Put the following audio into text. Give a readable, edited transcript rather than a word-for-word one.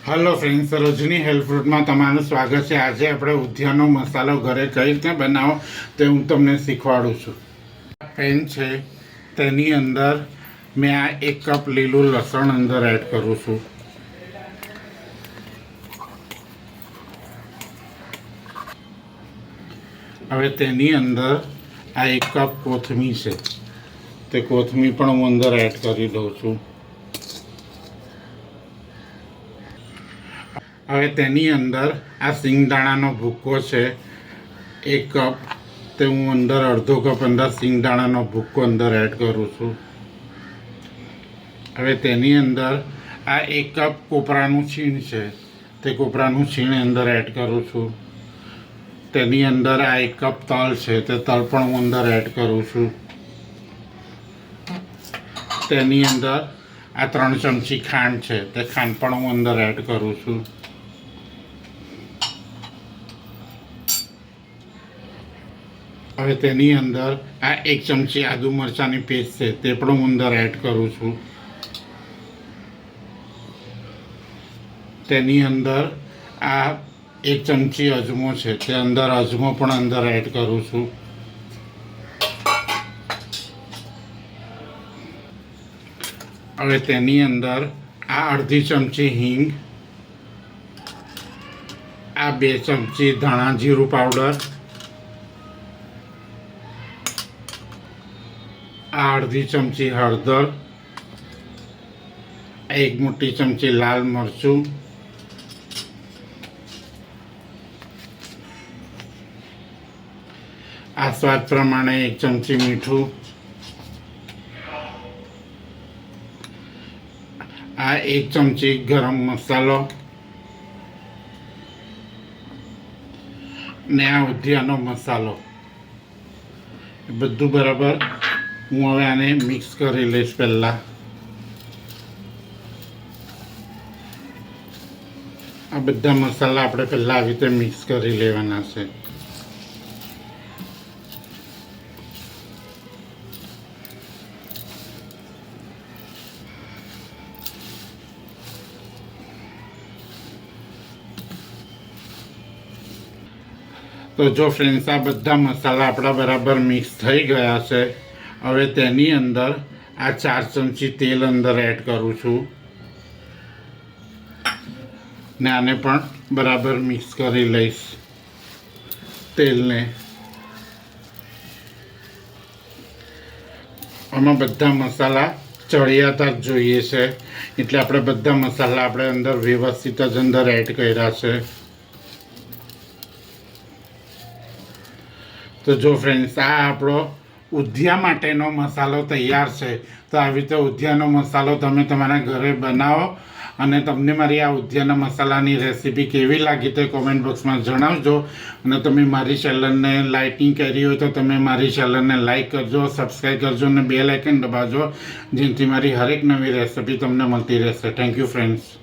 Hello friends, રોજની health ફૂડમાં તમારું સ્વાગત છે. આજે આપણે ઉદ્યાનનો મસાલો ઘરે કઈ રીતે બનાવો તે હું તમને શીખવાડું છું. પેન છે, તેની અંદર મેં આ 1 કપ લીલું લસણ અંદર એડ કરું છું. હવે તેની અંદર આ 1 કપ કોથમીર છે, તે કોથમીર પણ હું અંદર એડ કરી દઉં છું. હવે તેની અંદર આ સિંગદાણાનો ભૂક્કો છે 1 કપ, તે હું અંદર અડધો કપ અંદર સિંગદાણાનો ભૂક્કો અંદર એડ કરું છું. હવે તેની અંદર આ 1 કપ કોપરાનું છીણ છે, તે કોપરાનું છીણ અંદર એડ કરું છું. તેની અંદર આ 1 કપ તલ છે, તે તલ પણ હું અંદર એડ કરું છું. તેની અંદર આ 3 ચમચી ખાંડ છે, તે ખાંડ પણ હું અંદર એડ કરું છું. હવે તેની અંદર આ 1 ચમચી આદુ મરચાંની પેસ્ટ છે, તે પણ હું અંદર એડ કરું છું. તેની અંદર આ 1 ચમચી અજમો છે, તે અંદર અજમો પણ અંદર એડ કરું છું. હવે તેની અંદર આ અડધી ચમચી હિંગ, આ 2 ચમચી ધાણા જીરું પાવડર, આ અડધી ચમચી હળદર, 1 મોટી ચમચી લાલ મરચું, આ સ્વાદ પ્રમાણે 1 ચમચી મીઠું, આ 1 ચમચી ગરમ મસાલો ને આ ઉદ્યાનનો મસાલો. બધું બરાબર હું હવે આને મિક્સ કરી લઈશ. પહેલાં આ બધા મસાલા આપણે પહેલાં આવી રીતે મિક્સ કરી લેવાના છે. તો જો ફ્રેન્ડ્સ, આ બધા મસાલા આપણા બરાબર મિક્સ થઈ ગયા છે. હવે તેની અંદર આ 4 ચમચી તેલ અંદર એડ કરું છું ને આને પણ બરાબર મિક્સ કરી લઈશ. તેલને આમાં બધા મસાલા ચડિયાતા જ જોઈએ છે, એટલે આપણે બધા મસાલા આપણે અંદર વ્યવસ્થિત જ અંદર એડ કર્યા છે. તો જો ફ્રેન્ડ્સ, આ આપણો ઉદ્યાન માટેનો મસાલો તૈયાર છે. તો આવી રીતે ઉદ્યાનનો મસાલો તમે તમારા ઘરે બનાવો અને તમને મારી આ ઉદ્યાનના મસાલાની રેસીપી કેવી લાગી તે કોમેન્ટ બોક્સમાં જણાવજો. અને તમે મારી ચેનલને લાઇકિંગ કરી હોય તો તમે મારી ચેનલને લાઇક કરજો, સબસ્ક્રાઈબ કરજો અને બેલ આઇકન દબાવજો, જેથી મારી હરેક નવી રેસીપી તમને મળતી રહેશે. Thank you friends.